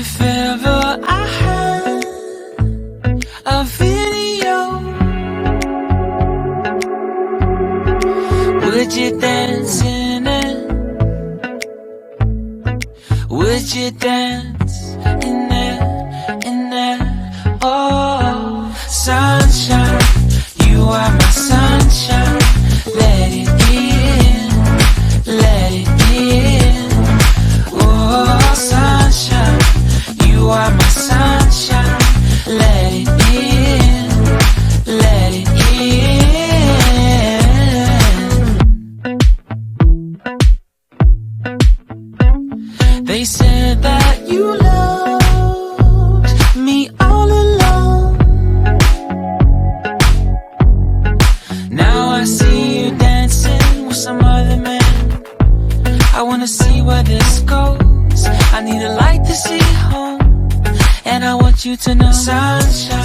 If ever I had a video, would you dance in it? Would you dance in it, in it? Oh, sunshine, you are my sunshine. Let it in, let it in. Oh, sunshine, you are my sunshine. Let it in, let it in. They said that you loved me all along. Now I see you dancing with some other man. I wanna see where this goes. I need a light to see home, and I want you to know, sunshine.